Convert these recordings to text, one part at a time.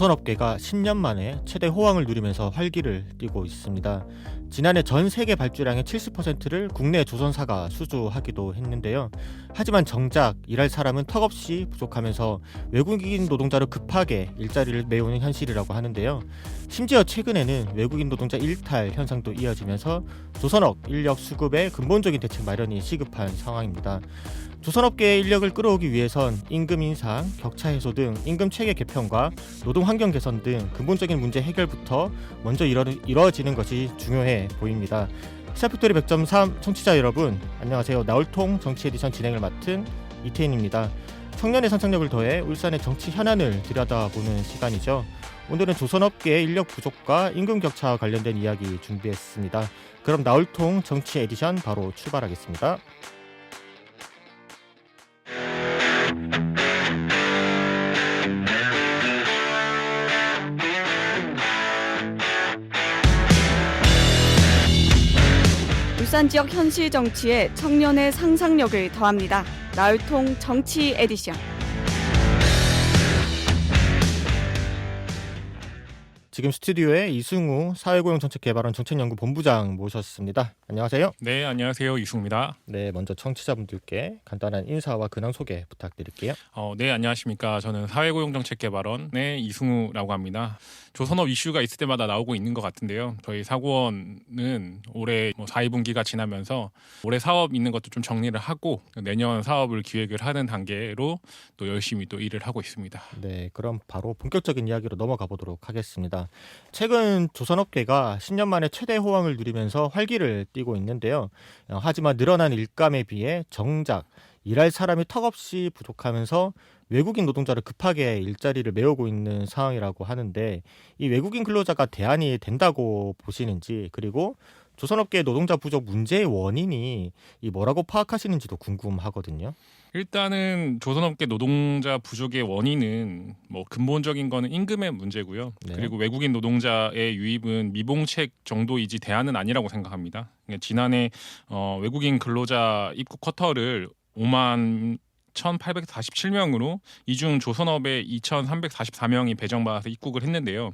조선업계가 10년 만에 최대 호황을 누리면서 활기를 띠고 있습니다. 지난해 전 세계 발주량의 70%를 국내 조선사가 수주하기도 했는데요. 하지만 정작 일할 사람은 턱없이 부족하면서 외국인 노동자로 급하게 일자리를 메우는 현실이라고 하는데요. 심지어 최근에는 외국인 노동자 일탈 현상도 이어지면서 조선업 인력 수급에 근본적인 대책 마련이 시급한 상황입니다. 조선업계의 인력을 끌어오기 위해선 임금 인상, 격차 해소 등 임금 체계 개편과 노동 환경 개선 등 근본적인 문제 해결부터 먼저 이루어지는 것이 중요해 보입니다. 시사팩토리 100.3 청취자 여러분, 안녕하세요. 나올통 정치 에디션 진행을 맡은 이태인입니다. 청년의 상상력을 더해 울산의 정치 현안을 들여다보는 시간이죠. 오늘은 조선업계의 인력 부족과 임금 격차와 관련된 이야기 준비했습니다. 그럼 나올통 정치 에디션 바로 출발하겠습니다. 울산 지역 현실 정치에 청년의 상상력을 더합니다. 나울통 정치 에디션. 지금 스튜디오에 이승우 사회고용정책개발원 정책연구본부장 모셨습니다. 안녕하세요. 네, 안녕하세요. 이승우입니다. 네, 먼저 청취자분들께 간단한 인사와 근황 소개 부탁드릴게요. 네, 안녕하십니까. 저는 사회고용정책개발원의 이승우라고 합니다. 조선업 이슈가 있을 때마다 나오고 있는 것 같은데요. 저희 사고원은 올해 4.2분기가 지나면서 올해 사업 있는 것도 좀 정리를 하고 내년 사업을 기획을 하는 단계로 또 열심히 또 일을 하고 있습니다. 네, 그럼 바로 본격적인 이야기로 넘어가 보도록 하겠습니다. 최근 조선업계가 10년 만에 최대 호황을 누리면서 활기를 띠고 있는데요. 하지만 늘어난 일감에 비해 정작 일할 사람이 턱없이 부족하면서 외국인 노동자를 급하게 일자리를 메우고 있는 상황이라고 하는데, 이 외국인 근로자가 대안이 된다고 보시는지, 그리고 조선업계 노동자 부족 문제의 원인이 뭐라고 파악하시는지도 궁금하거든요. 일단은 조선업계 노동자 부족의 원인은 근본적인 거는 임금의 문제고요. 네. 그리고 외국인 노동자의 유입은 미봉책 정도이지 대안은 아니라고 생각합니다. 그러니까 지난해 외국인 근로자 입국 쿼터를 5만 1,847명으로 이중 조선업의 2,344명이 배정받아서 입국을 했는데요.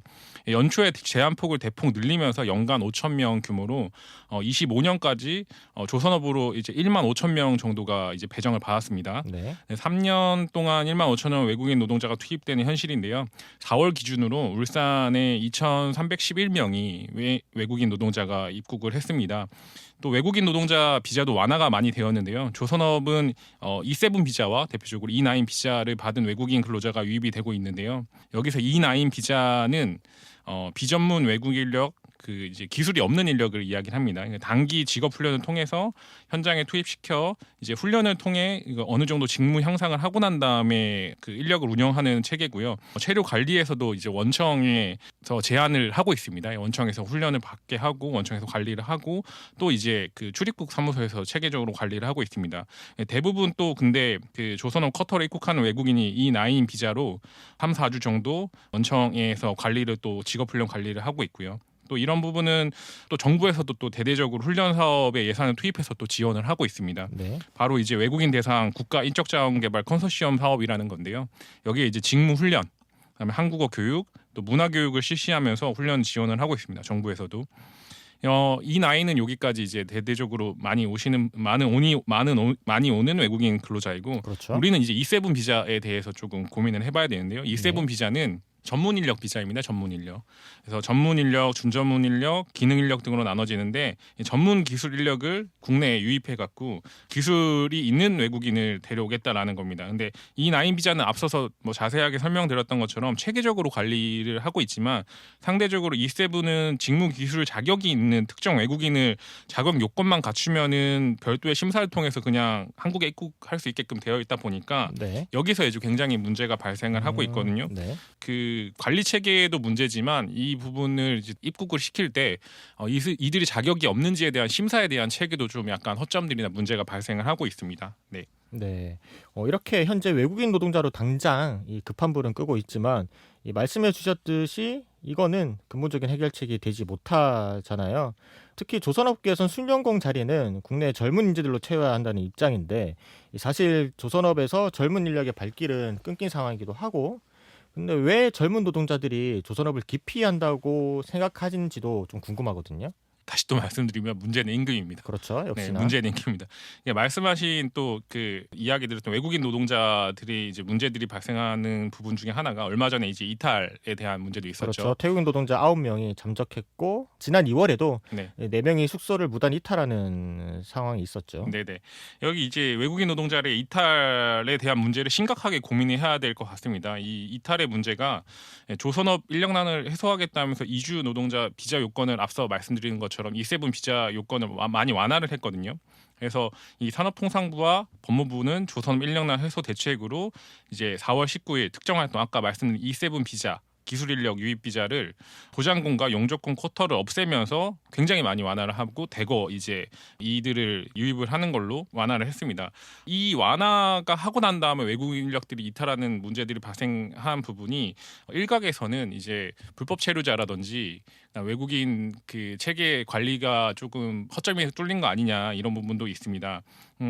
연초에 제한폭을 대폭 늘리면서 연간 5,000명 규모로 25년까지 조선업으로 이제 1만 5,000명 정도가 이제 배정을 받았습니다. 네. 3년 동안 1만 5,000명 외국인 노동자가 투입되는 현실인데요. 4월 기준으로 울산에 2,311명이 외국인 노동자가 입국을 했습니다. 또 외국인 노동자 비자도 완화가 많이 되었는데요. 조선업은 E7 비자와 대표적으로 E9 비자를 받은 외국인 근로자가 유입이 되고 있는데요. 여기서 E9 비자는 비전문 외국 인력, 이제 기술이 없는 인력을 이야기를 합니다. 단기 직업 훈련을 통해서 현장에 투입시켜 이제 훈련을 통해 어느 정도 직무 향상을 하고 난 다음에 그 인력을 운영하는 체계고요. 체류 관리에서도 이제 원청에서 제한을 하고 있습니다. 원청에서 훈련을 받게 하고 원청에서 관리를 하고 또 이제 그 출입국 사무소에서 체계적으로 관리를 하고 있습니다. 대부분 또 근데 그 조선업 쿼터로 입국하는 외국인이 E9 비자로 3, 4주 정도 원청에서 관리를 또 직업 훈련 관리를 하고 있고요. 또 이런 부분은 또 정부에서도 또 대대적으로 훈련 사업에 예산을 투입해서 또 지원을 하고 있습니다. 네. 바로 이제 외국인 대상 국가 인적자원개발 컨소시엄 사업이라는 건데요. 여기에 이제 직무 훈련, 그다음에 한국어 교육, 또 문화 교육을 실시하면서 훈련 지원을 하고 있습니다. 정부에서도. 이 나이는 여기까지 이제 대대적으로 많이 오시는 많이 오는 외국인 근로자이고, 그렇죠. 우리는 이제 E7 비자에 대해서 조금 고민을 해봐야 되는데요. E7 네. 비자는 전문 인력 비자입니다. 전문 인력. 그래서 전문 인력, 준전문 인력, 기능 인력 등으로 나눠지는데 전문 기술 인력을 국내에 유입해 갖고 기술이 있는 외국인을 데려오겠다라는 겁니다. 근데 이 나인 비자는 앞서서 자세하게 설명드렸던 것처럼 체계적으로 관리를 하고 있지만 상대적으로 E7은 직무 기술 자격이 있는 특정 외국인을 자격 요건만 갖추면은 별도의 심사를 통해서 그냥 한국에 입국할 수 있게끔 되어 있다 보니까 네. 여기서 이제 굉장히 문제가 발생을 하고 있거든요. 네. 그 관리 체계도 문제지만 이 부분을 이제 입국을 시킬 때 이들이 자격이 없는지에 대한 심사에 대한 체계도 좀 약간 허점들이나 문제가 발생을 하고 있습니다. 네. 네. 이렇게 현재 외국인 노동자로 당장 이 급한 불은 끄고 있지만 이 말씀해 주셨듯이 이거는 근본적인 해결책이 되지 못하잖아요. 특히 조선업계에선 순연공 자리는 국내 젊은 인재들로 채워야 한다는 입장인데, 사실 조선업에서 젊은 인력의 발길은 끊긴 상황이기도 하고, 근데 왜 젊은 노동자들이 조선업을 기피한다고 생각하는지도 좀 궁금하거든요. 다시 또 말씀드리면 문제는 임금입니다. 그렇죠. 네, 역시나. 문제는 임금입니다. 예, 말씀하신 또 그 이야기 들었던 외국인 노동자들이 이제 문제들이 발생하는 부분 중에 하나가 얼마 전에 이제 이탈에 대한 문제도 있었죠. 그렇죠. 태국인 노동자 9명이 잠적했고 지난 2월에도 네. 4명이 숙소를 무단 이탈하는 상황이 있었죠. 네네. 여기 이제 외국인 노동자의 이탈에 대한 문제를 심각하게 고민해야 될 것 같습니다. 이 이탈의 문제가 조선업 인력난을 해소하겠다면서 이주 노동자 비자 요건을 앞서 말씀드린 것처럼 E7 비자 요건을 많이 완화를 했거든요. 그래서 이 산업통상부와 법무부는 조선업 인력난 해소 대책으로 이제 4월 19일 특정 활동 아까 말씀드린 E7 비자 기술인력 유입 비자를 보장권과 용적권 쿼터를 없애면서 굉장히 많이 완화를 하고 대거 이제 이들을 유입을 하는 걸로 완화를 했습니다. 이 완화가 하고 난 다음에 외국 인력들이 이탈하는 문제들이 발생한 부분이 일각에서는 이제 불법 체류자라든지 외국인 그 체계 관리가 조금 허점이 뚫린 거 아니냐 이런 부분도 있습니다.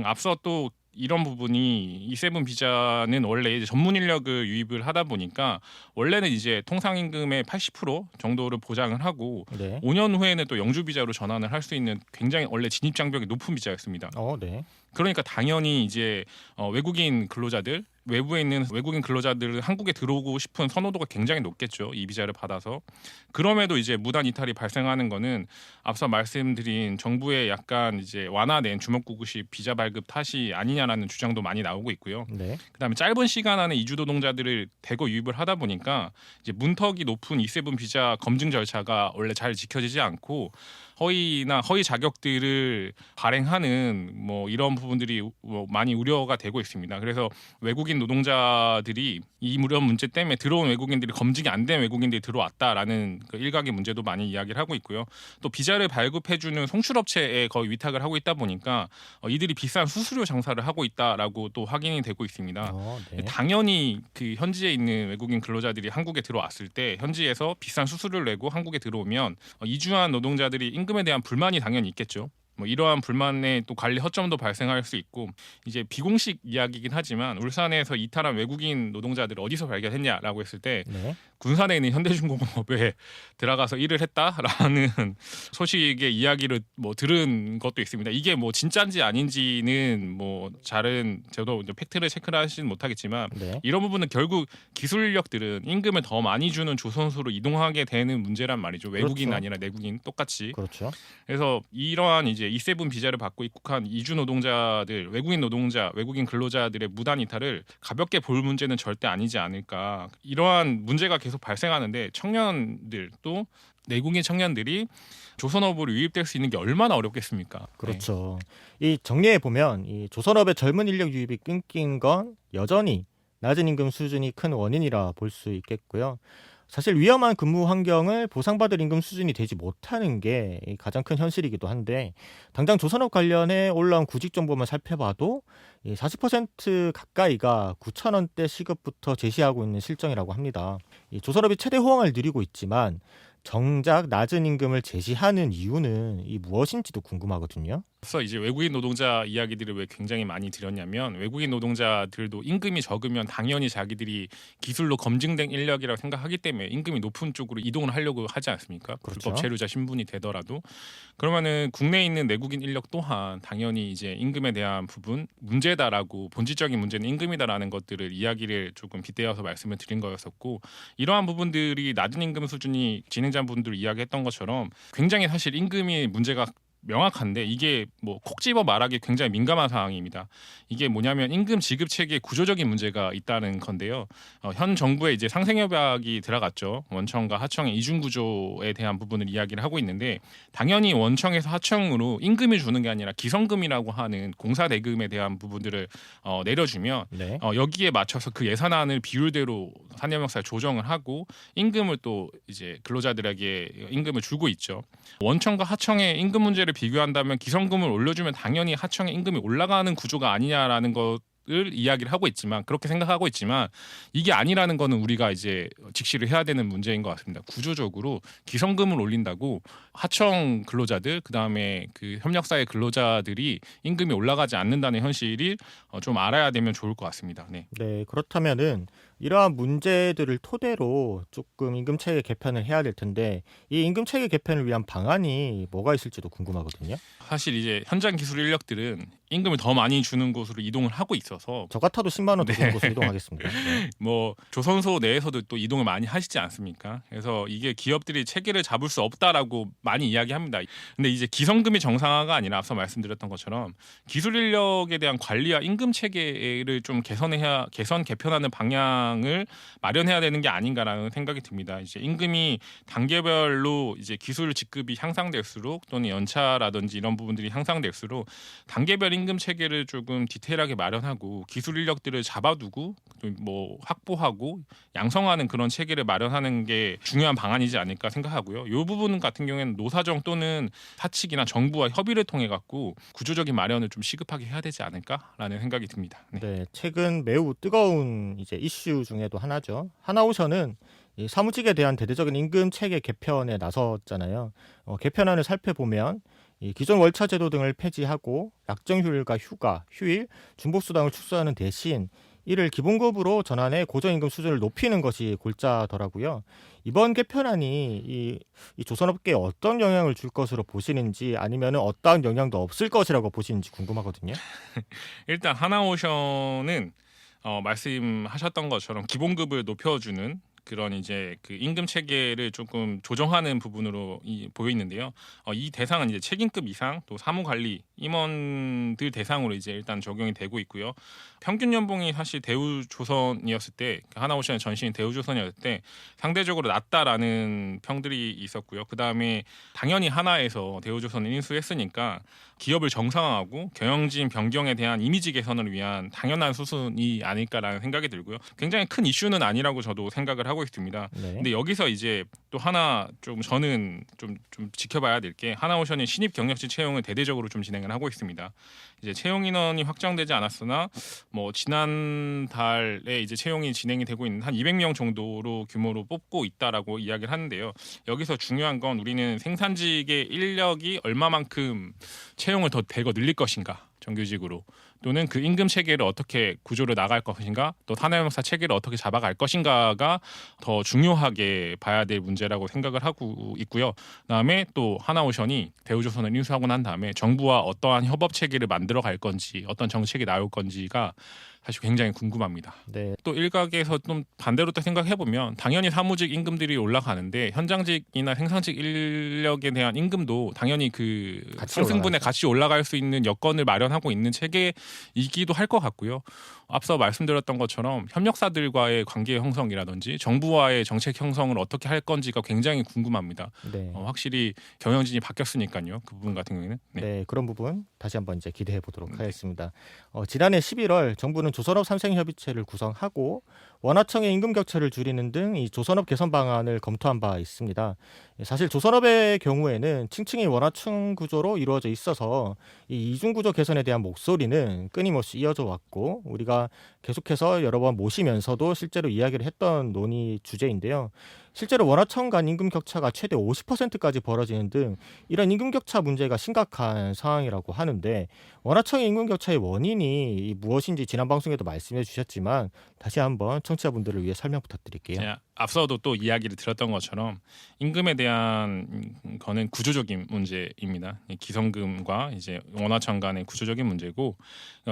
앞서 또 이런 부분이 E7 비자는 원래 이제 전문 인력을 유입을 하다 보니까 원래는 이제 통상 임금의 80% 정도를 보장을 하고 네. 5년 후에는 또 영주 비자로 전환을 할 수 있는 굉장히 원래 진입 장벽이 높은 비자였습니다. 네. 그러니까 당연히 이제 외국인 근로자들 외부에 있는 외국인 근로자들은 한국에 들어오고 싶은 선호도가 굉장히 높겠죠. 이 비자를 받아서. 그럼에도 이제 무단 이탈이 발생하는 거는 앞서 말씀드린 정부의 약간 이제 완화된 주먹구구식 비자 발급 탓이 아니냐라는 주장도 많이 나오고 있고요. 네. 그다음에 짧은 시간 안에 이주 노동자들을 대거 유입을 하다 보니까 이제 문턱이 높은 E7 비자 검증 절차가 원래 잘 지켜지지 않고 허위나 허위 자격들을 발행하는 뭐 이런 부분들이 많이 우려가 되고 있습니다. 그래서 외국인 노동자들이 이 무료 문제 때문에 들어온 외국인들이 검증이 안 된 외국인들이 들어왔다라는 그 일각의 문제도 많이 이야기를 하고 있고요. 또 비자를 발급해주는 송출업체에 거의 위탁을 하고 있다 보니까 이들이 비싼 수수료 장사를 하고 있다라고 또 확인이 되고 있습니다. 네. 당연히 그 현지에 있는 외국인 근로자들이 한국에 들어왔을 때 현지에서 비싼 수수료를 내고 한국에 들어오면 이주한 노동자들이 임금에 대한 불만이 당연히 있겠죠. 뭐 이러한 불만에 또 관리 허점도 발생할 수 있고 이제 비공식 이야기이긴 하지만 울산에서 이탈한 외국인 노동자들을 어디서 발견했냐라고 했을 때 네. 군산에 있는 현대중공업에 들어가서 일을 했다라는 소식의 이야기를 뭐 들은 것도 있습니다. 이게 뭐 진짜인지 아닌지는 뭐 잘은 저도 이제 팩트를 체크를 하지는 못하겠지만 네. 이런 부분은 결국 기술력들은 임금을 더 많이 주는 조선소로 이동하게 되는 문제란 말이죠. 외국인 그렇죠. 아니라 내국인 똑같이. 그렇죠. 그래서 이러한 이제 E7 비자를 받고 입국한 이주 노동자들, 외국인 노동자, 외국인 근로자들의 무단 이탈을 가볍게 볼 문제는 절대 아니지 않을까. 이러한 문제가 계속 발생하는데 청년들 또 내국인 청년들이 조선업으로 유입될 수 있는 게 얼마나 어렵겠습니까? 그렇죠. 이 정리해 보면 이 조선업의 젊은 인력 유입이 끊긴 건 여전히 낮은 임금 수준이 큰 원인이라 볼 수 있겠고요. 사실 위험한 근무 환경을 보상받을 임금 수준이 되지 못하는 게 가장 큰 현실이기도 한데 당장 조선업 관련해 올라온 구직 정보만 살펴봐도 40% 가까이가 9,000원대 시급부터 제시하고 있는 실정이라고 합니다. 이 조선업이 최대 호황을 누리고 있지만 정작 낮은 임금을 제시하는 이유는 무엇인지도 궁금하거든요. 그래서 이제 외국인 노동자 이야기들을 왜 굉장히 많이 드렸냐면 외국인 노동자들도 임금이 적으면 당연히 자기들이 기술로 검증된 인력이라고 생각하기 때문에 임금이 높은 쪽으로 이동을 하려고 하지 않습니까? 그렇죠. 불법 체류자 신분이 되더라도 그러면은 국내에 있는 내국인 인력 또한 당연히 이제 임금에 대한 부분 문제다라고 본질적인 문제는 임금이다라는 것들을 이야기를 조금 빗대어서 말씀을 드린 거였었고 이러한 부분들이 낮은 임금 수준이 진행자분들 이야기했던 것처럼 굉장히 사실 임금이 문제가 명확한데 이게 뭐 콕 집어 말하기 굉장히 민감한 상황입니다. 이게 뭐냐면 임금 지급 체계에 구조적인 문제가 있다는 건데요. 현 정부에 이제 상생협약이 들어갔죠. 원청과 하청의 이중 구조에 대한 부분을 이야기를 하고 있는데 당연히 원청에서 하청으로 임금이 주는 게 아니라 기성금이라고 하는 공사 대금에 대한 부분들을 내려주면 네. 여기에 맞춰서 그 예산안을 비율대로 산업역사에 조정을 하고 임금을 또 이제 근로자들에게 임금을 주고 있죠. 원청과 하청의 임금 문제를 비교한다면 기성금을 올려주면 당연히 하청의 임금이 올라가는 구조가 아니냐라는 것을 이야기를 하고 있지만 그렇게 생각하고 있지만 이게 아니라는 거는 우리가 이제 직시를 해야 되는 문제인 것 같습니다. 구조적으로 기성금을 올린다고 하청 근로자들 그다음에 그 협력사의 근로자들이 임금이 올라가지 않는다는 현실이 좀 알아야 되면 좋을 것 같습니다. 네. 네, 그렇다면은 이러한 문제들을 토대로 조금 임금 체계 개편을 해야 될 텐데 이 임금 체계 개편을 위한 방안이 뭐가 있을지도 궁금하거든요. 사실 이제 현장 기술 인력들은 임금을 더 많이 주는 곳으로 이동을 하고 있어서 저 같아도 10만 원 더 주는 곳으로 이동하겠습니다. 네. 뭐 조선소 내에서도 또 이동을 많이 하시지 않습니까? 그래서 이게 기업들이 체계를 잡을 수 없다라고 많이 이야기합니다. 근데 이제 기성금이 정상화가 아니라 앞서 말씀드렸던 것처럼 기술 인력에 대한 관리와 임금 체계를 좀 개선 개편하는 방향을 마련해야 되는 게 아닌가라는 생각이 듭니다. 이제 임금이 단계별로 이제 기술 직급이 향상될수록 또는 연차라든지 이런 부분들이 향상될수록 단계별 임금 체계를 조금 디테일하게 마련하고 기술 인력들을 잡아두고 뭐 확보하고 양성하는 그런 체계를 마련하는 게 중요한 방안이지 않을까 생각하고요. 이 부분 같은 경우에는 노사정 또는 사측이나 정부와 협의를 통해 갖고 구조적인 마련을 좀 시급하게 해야 되지 않을까라는 생각이 듭니다. 네. 네, 최근 매우 뜨거운 이제 이슈 중에도 하나죠. 하나오션은 이 사무직에 대한 대대적인 임금 체계 개편에 나섰잖아요. 개편안을 살펴보면 이 기존 월차 제도 등을 폐지하고 약정휴일과 휴가, 휴일, 중복수당을 축소하는 대신 이를 기본급으로 전환해 고정임금 수준을 높이는 것이 골자더라고요. 이번 개편안이 이 조선업계에 어떤 영향을 줄 것으로 보시는지 아니면 어떠한 영향도 없을 것이라고 보시는지 궁금하거든요. 일단 하나오션은 말씀하셨던 것처럼 기본급을 높여주는 그런 이제 그 임금 체계를 조금 조정하는 부분으로 보여 있는데요. 이 대상은 이제 책임급 이상 또 사무관리 임원들 대상으로 이제 일단 적용이 되고 있고요. 평균 연봉이 사실 대우조선이었을 때 하나오션의 전신인 대우조선이었을 때 상대적으로 낮다라는 평들이 있었고요. 그 다음에 당연히 하나에서 대우조선을 인수했으니까 기업을 정상화하고 경영진 변경에 대한 이미지 개선을 위한 당연한 수순이 아닐까라는 생각이 들고요. 굉장히 큰 이슈는 아니라고 저도 생각을 하고 있습니다. 네. 근데 여기서 이제 또 하나 좀 저는 좀 지켜봐야 될 게 하나오션이 신입 경력직 채용을 대대적으로 좀 진행을 하고 있습니다. 이제 채용 인원이 확정되지 않았으나 뭐 지난달에 이제 채용이 진행이 되고 있는 한 200명 정도로 규모로 뽑고 있다라고 이야기를 하는데요. 여기서 중요한 건 우리는 생산직의 인력이 얼마만큼 채용을 더 대거 늘릴 것인가 정규직으로 또는 그 임금 체계를 어떻게 구조로 나갈 것인가 또 산업용사 체계를 어떻게 잡아갈 것인가가 더 중요하게 봐야 될 문제라고 생각을 하고 있고요. 그다음에 또 하나오션이 대우조선을 인수하고 난 다음에 정부와 어떠한 협업 체계를 만들어 갈 건지 어떤 정책이 나올 건지가 사실 굉장히 궁금합니다. 네. 또 일각에서 좀 반대로 또 생각해 보면 당연히 사무직 임금들이 올라가는데 현장직이나 생산직 인력에 대한 임금도 당연히 그 같이 상승분에 올라가죠. 같이 올라갈 수 있는 여건을 마련하고 있는 체계이기도 할 것 같고요. 앞서 말씀드렸던 것처럼 협력사들과의 관계 형성이라든지 정부와의 정책 형성을 어떻게 할 건지가 굉장히 궁금합니다. 네. 확실히 경영진이 바뀌었으니까요. 그 부분 같은 경우에는. 네. 네, 그런 부분 다시 한번 이제 기대해 보도록 네. 하겠습니다. 지난해 11월 정부는 조선업 삼생협의체를 구성하고 원화청의 임금 격차를 줄이는 등 이 조선업 개선 방안을 검토한 바 있습니다. 사실 조선업의 경우에는 층층이 원화청 구조로 이루어져 있어서 이 이중 구조 개선에 대한 목소리는 끊임없이 이어져 왔고 우리가 계속해서 여러 번 모시면서도 실제로 이야기를 했던 논의 주제인데요. 실제로 원화청 간 임금 격차가 최대 50%까지 벌어지는 등 이런 임금 격차 문제가 심각한 상황이라고 하는데 원화청의 임금 격차의 원인이 무엇인지 지난 방송에도 말씀해 주셨지만 다시 한번 청취자분들을 위해 설명 부탁드릴게요. 자, 앞서도 또 이야기를 드렸던 것처럼 임금에 대한 거는 구조적인 문제입니다. 기성금과 이제 원화청 간의 구조적인 문제고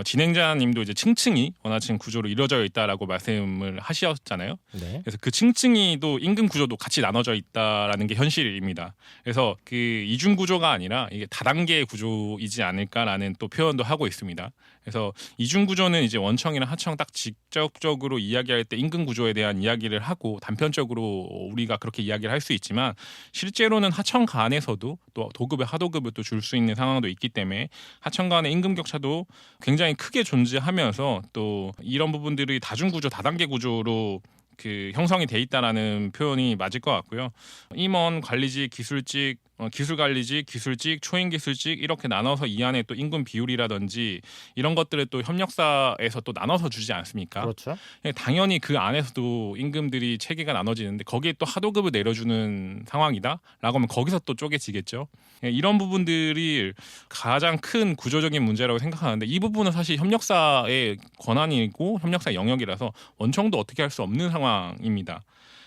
진행자님도 이제 층층이 원화청 구조로 이루어져 있다라고 말씀을 하셨잖아요. 네. 그래서 그 층층이도 임금 구조도 같이 나눠져 있다라는 게 현실입니다. 그래서 그 이중 구조가 아니라 이게 다단계 구조이지 않을까라는 또 표현도 하고 있습니다. 그래서 이중 구조는 이제 원청이나 하청 딱 직접적으로 이야기할 때 임금 구조에 대한 이야기를 하고 단편적으로 우리가 그렇게 이야기를 할 수 있지만 실제로는 하청 간에서도 또 도급의 하도급을 또 줄 수 있는 상황도 있기 때문에 하청 간의 임금 격차도 굉장히 크게 존재하면서 또 이런 부분들이 다중 구조, 다단계 구조로 그 형성이 돼 있다라는 표현이 맞을 것 같고요. 임원, 관리직, 기술직 기술관리직, 기술직, 초임기술직 이렇게 나눠서 이 안에 또 임금 비율이라든지 이런 것들을 또 협력사에서 또 나눠서 주지 않습니까? 그렇죠. 당연히 그 안에서도 임금들이 체계가 나눠지는데 거기에 또 하도급을 내려주는 상황이다라고 하면 거기서 또 쪼개지겠죠. 이런 부분들이 가장 큰 구조적인 문제라고 생각하는데 이 부분은 사실 협력사의 권한이고 협력사 영역이라서 원청도 어떻게 할 수 없는 상황입니다.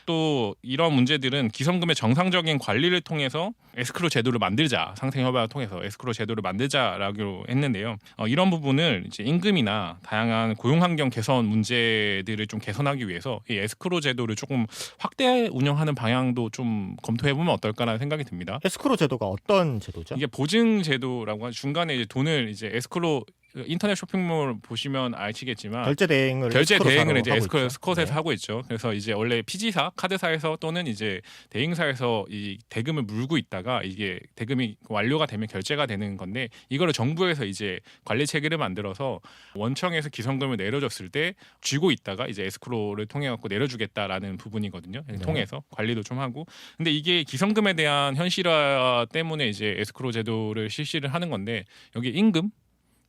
또 이런 문제들은 기성금의 정상적인 관리를 통해서 에스크로 제도를 만들자, 상생 협약을 통해서 에스크로 제도를 만들자라고 했는데요. 이런 부분을 이제 임금이나 다양한 고용 환경 개선 문제들을 좀 개선하기 위해서 이 에스크로 제도를 조금 확대 운영하는 방향도 좀 검토해 보면 어떨까라는 생각이 듭니다. 에스크로 제도가 어떤 제도죠? 이게 보증 제도라고 하죠. 중간에 이제 돈을 이제 에스크로 인터넷 쇼핑몰 보시면 아시겠지만 결제 대행을 이제 에스크로 스컷에서 하고 있죠. 그래서 이제 원래 피지사, 카드사에서 또는 이제 대행사에서 이 대금을 물고 있다가 이게 대금이 완료가 되면 결제가 되는 건데 이거를 정부에서 이제 관리 체계를 만들어서 원청에서 기성금을 내려줬을 때 쥐고 있다가 이제 에스크로를 통해 갖고 내려주겠다라는 부분이거든요. 네. 통해서 관리도 좀 하고. 근데 이게 기성금에 대한 현실화 때문에 이제 에스크로 제도를 실시를 하는 건데 여기 임금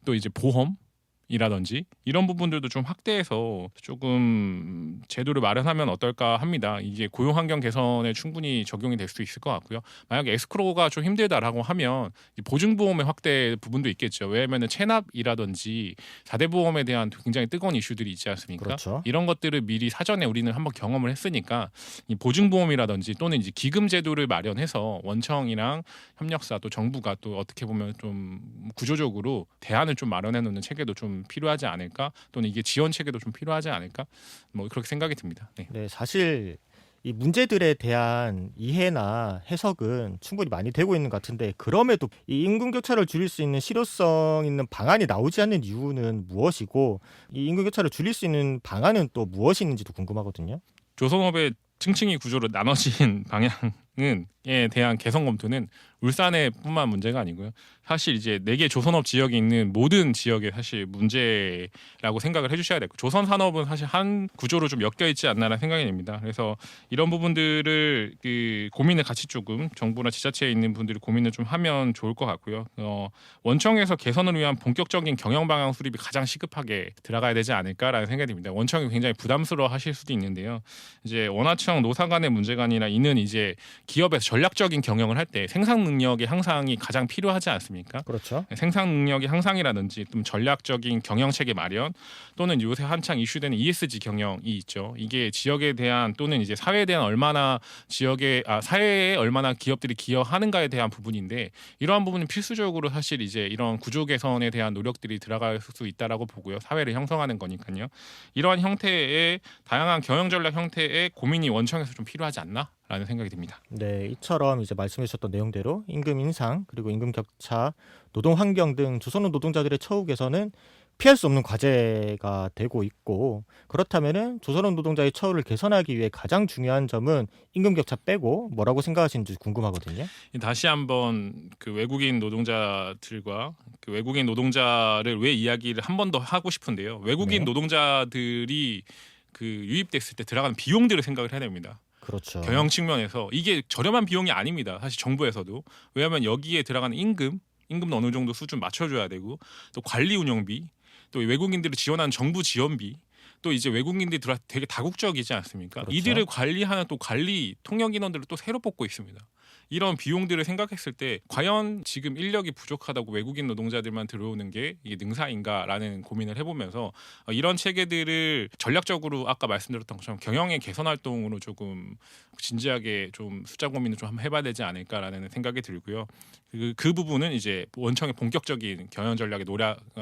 또 이제 보험이라든지 이런 부분들도 좀 확대해서 조금 제도를 마련하면 어떨까 합니다. 이게 고용 환경 개선에 충분히 적용이 될 수 있을 것 같고요. 만약에 에스크로가 좀 힘들다라고 하면 보증보험의 확대 부분도 있겠죠. 왜냐하면 체납이라든지 4대 보험에 대한 굉장히 뜨거운 이슈들이 있지 않습니까? 그렇죠. 이런 것들을 미리 사전에 우리는 한번 경험을 했으니까 이 보증보험이라든지 또는 이제 기금 제도를 마련해서 원청이랑 협력사 또 정부가 또 어떻게 보면 좀 구조적으로 대안을 좀 마련해 놓는 체계도 좀 필요하지 않을까? 또는 이게 지원 체계도 좀 필요하지 않을까? 뭐 그렇게 생각이 듭니다. 네. 네, 사실 이 문제들에 대한 이해나 해석은 충분히 많이 되고 있는 것 같은데 그럼에도 이 임금 격차를 줄일 수 있는 실효성 있는 방안이 나오지 않는 이유는 무엇이고 이 임금 격차를 줄일 수 있는 방안은 또 무엇이 있는지도 궁금하거든요. 조선업의 층층이 구조로 나눠진 방향에 대한 개선 검토는 울산에 뿐만 문제가 아니고요. 사실 이제 4개 조선업 지역에 있는 모든 지역에 사실 문제라고 생각을 해주셔야 되고 조선 산업은 사실 한 구조로 좀 엮여 있지 않나라는 생각이 듭니다. 그래서 이런 부분들을 고민을 같이 조금 정부나 지자체에 있는 분들이 고민을 좀 하면 좋을 것 같고요. 원청에서 개선을 위한 본격적인 경영 방향 수립이 가장 시급하게 들어가야 되지 않을까라는 생각이 듭니다. 원청이 굉장히 부담스러워하실 수도 있는데요. 이제 원하청 노사 간의 문제가 아니라 이는 이제 기업에서 전략적인 경영을 할 때 생산 능력의 향상이 가장 필요하지 않습니까? 그렇죠. 생산 능력의 향상이라든지 좀 전략적인 경영 체계 마련 또는 요새 한창 이슈되는 ESG 경영이 있죠. 이게 지역에 대한 또는 이제 사회에 대한 얼마나 사회에 얼마나 기업들이 기여하는가에 대한 부분인데 이러한 부분은 필수적으로 사실 이제 이런 구조 개선에 대한 노력들이 들어갈 수 있다라고 보고요. 사회를 형성하는 거니까요. 이러한 형태의 다양한 경영 전략 형태의 고민이 원청에서 좀 필요하지 않나? 라는 생각이 듭니다. 네, 이처럼 이제 말씀해 주셨던 내용대로 임금 인상 그리고 임금 격차, 노동 환경 등 조선업 노동자들의 처우 개선은 피할 수 없는 과제가 되고 있고 그렇다면은 조선업 노동자의 처우를 개선하기 위해 가장 중요한 점은 임금 격차 빼고 뭐라고 생각하시는지 궁금하거든요. 다시 한번 그 외국인 노동자들과 그 외국인 노동자를 왜 이야기를 한 번 더 하고 싶은데요. 외국인 네. 노동자들이 그 유입됐을 때 들어가는 비용들을 생각을 해야 됩니다. 그렇죠. 경영 측면에서 이게 저렴한 비용이 아닙니다. 사실 정부에서도. 왜냐하면 여기에 들어가는 임금도 어느 정도 수준 맞춰줘야 되고 또 관리 운영비, 또 외국인들을 지원하는 정부 지원비, 또 이제 외국인들이 들어 되게 다국적이지 않습니까? 그렇죠. 이들을 관리하는 또 관리 통역 인원들을 또 새로 뽑고 있습니다. 이런 비용들을 생각했을 때 과연 지금 인력이 부족하다고 외국인 노동자들만 들어오는 게 이게 능사인가라는 고민을 해보면서 이런 체계들을 전략적으로 아까 말씀드렸던 것처럼 경영의 개선 활동으로 조금 진지하게 좀 숫자 고민을 좀 한번 해봐야 되지 않을까라는 생각이 들고요. 그 부분은 이제 원청의 본격적인 경영 전략의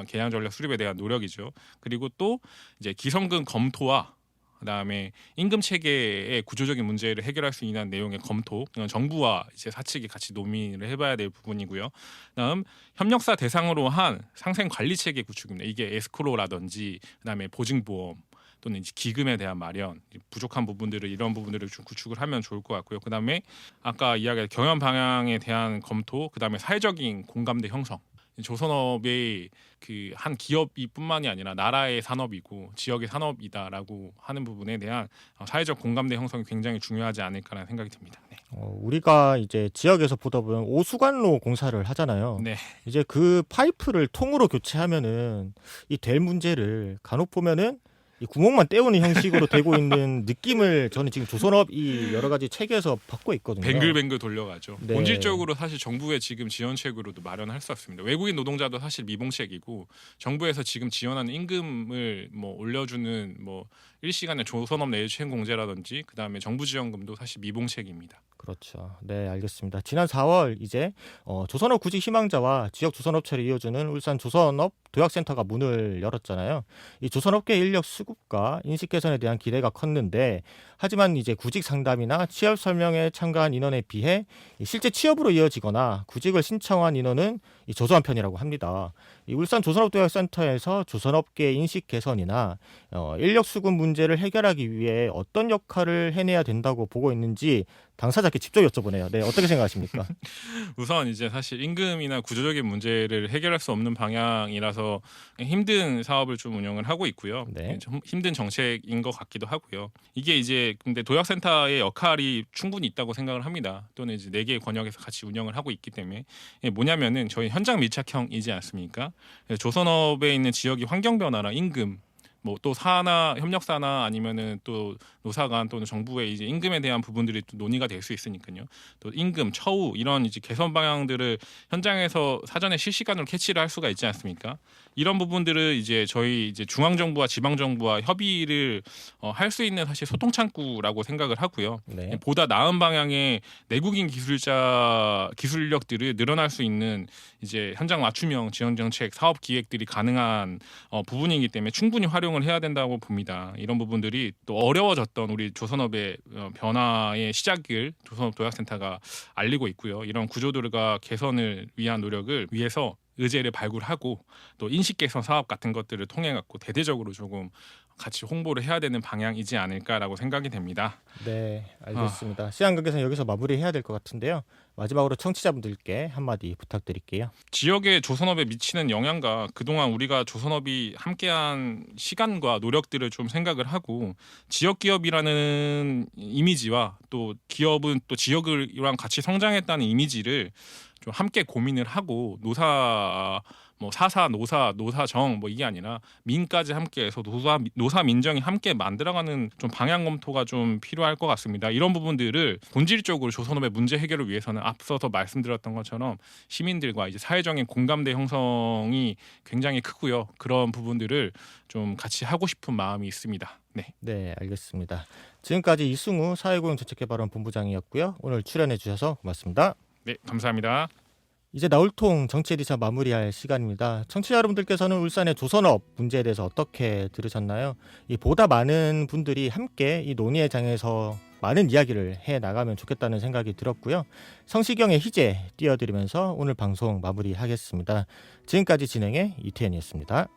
개량 전략 수립에 대한 노력이죠. 그리고 또 이제 기성금 검토와 그다음에 임금 체계의 구조적인 문제를 해결할 수 있는 내용의 검토, 정부와 이제 사측이 같이 논의를 해봐야 될 부분이고요. 그다음 협력사 대상으로 한 상생 관리 체계 구축입니다. 이게 에스크로라든지 그다음에 보증보험 또는 이제 기금에 대한 마련, 부족한 부분들을 이런 부분들을 좀 구축을 하면 좋을 것 같고요. 그다음에 아까 이야기한 경영 방향에 대한 검토, 그다음에 사회적인 공감대 형성. 조선업의 그 한 기업이뿐만이 아니라 나라의 산업이고 지역의 산업이다라고 하는 부분에 대한 사회적 공감대 형성이 굉장히 중요하지 않을까라는 생각이 듭니다. 네. 우리가 이제 지역에서 보다 보면 오수관로 공사를 하잖아요. 네. 이제 그 파이프를 통으로 교체하면은 이 될 문제를 간혹 보면은 이 구멍만 때우는 형식으로 되고 있는 느낌을 저는 지금 조선업 이 여러 가지 체계에서 받고 있거든요. 뱅글뱅글 돌려가죠. 네. 본질적으로 사실 정부의 지금 지원책으로도 마련할 수 없습니다. 외국인 노동자도 사실 미봉책이고 정부에서 지금 지원하는 임금을 뭐 올려주는 뭐 일시간의 조선업 내추행 공제라든지 그다음에 정부 지원금도 사실 미봉책입니다. 그렇죠. 네, 알겠습니다. 지난 4월 이제 조선업 구직 희망자와 지역 조선업체를 이어주는 울산 조선업 도약센터가 문을 열었잖아요. 이 조선업계 인력 수급과 인식 개선에 대한 기대가 컸는데 하지만 이제 구직 상담이나 취업 설명에 참가한 인원에 비해 실제 취업으로 이어지거나 구직을 신청한 인원은 저조한 편이라고 합니다. 이 울산 조선업 도약센터에서 조선업계 인식 개선이나 인력 수급 문제를 해결하기 위해 어떤 역할을 해내야 된다고 보고 있는지 당사자께 직접 여쭤보네요. 네, 어떻게 생각하십니까? 우선 이제 사실 임금이나 구조적인 문제를 해결할 수 없는 방향이라서 힘든 사업을 좀 운영을 하고 있고요. 네. 좀 힘든 정책인 것 같기도 하고요. 이게 이제 근데 도약센터의 역할이 충분히 있다고 생각을 합니다. 또는 이제 4개의 권역에서 같이 운영을 하고 있기 때문에 이게 뭐냐면은 저희 현장 밀착형이지 않습니까? 그래서 조선업에 있는 지역의 환경 변화나 임금 뭐 또 사나 협력사나 아니면은 또 노사간 또는 정부의 이제 임금에 대한 부분들이 또 논의가 될 수 있으니까요. 또 임금, 처우 이런 이제 개선 방향들을 현장에서 사전에 실시간으로 캐치를 할 수가 있지 않습니까? 이런 부분들을 이제 저희 이제 중앙 정부와 지방 정부와 협의를 할 수 있는 사실 소통 창구라고 생각을 하고요. 네. 보다 나은 방향의 내국인 기술력들을 늘어날 수 있는 이제 현장 맞춤형 지원 정책 사업 기획들이 가능한 부분이기 때문에 충분히 활용을 해야 된다고 봅니다. 이런 부분들이 또 어려워졌던 우리 조선업의 변화의 시작을 조선업 도약센터가 알리고 있고요. 이런 구조들과 개선을 위한 노력을 위해서 의제를 발굴하고 또 인식 개선 사업 같은 것들을 통해 갖고 대대적으로 조금 같이 홍보를 해야 되는 방향이지 않을까라고 생각이 됩니다. 네, 알겠습니다. 시간 관계상 여기서 마무리해야 될 것 같은데요. 마지막으로 청취자분들께 한마디 부탁드릴게요. 지역의 조선업에 미치는 영향과 그동안 우리가 조선업이 함께한 시간과 노력들을 좀 생각을 하고 지역 기업이라는 이미지와 또 기업은 또 지역이랑 같이 성장했다는 이미지를 좀 함께 고민을 하고 노사 뭐 사사, 노사, 노사정 뭐 이게 아니라 민까지 함께해서 노사 민정이 함께 만들어가는 좀 방향 검토가 좀 필요할 것 같습니다. 이런 부분들을 본질적으로 조선업의 문제 해결을 위해서는 앞서서 말씀드렸던 것처럼 시민들과 이제 사회적인 공감대 형성이 굉장히 크고요. 그런 부분들을 좀 같이 하고 싶은 마음이 있습니다. 네. 네, 알겠습니다. 지금까지 이승우 사회고용정책개발원 본부장이었고요. 오늘 출연해 주셔서 고맙습니다. 네, 감사합니다. 이제 나울통 정치 에디션 마무리할 시간입니다. 청취자 여러분들께서는 울산의 조선업 문제에 대해서 어떻게 들으셨나요? 이 보다 많은 분들이 함께 이 논의의 장에서 많은 이야기를 해 나가면 좋겠다는 생각이 들었고요. 성시경의 희재 띄워드리면서 오늘 방송 마무리하겠습니다. 지금까지 진행의 이태현이었습니다.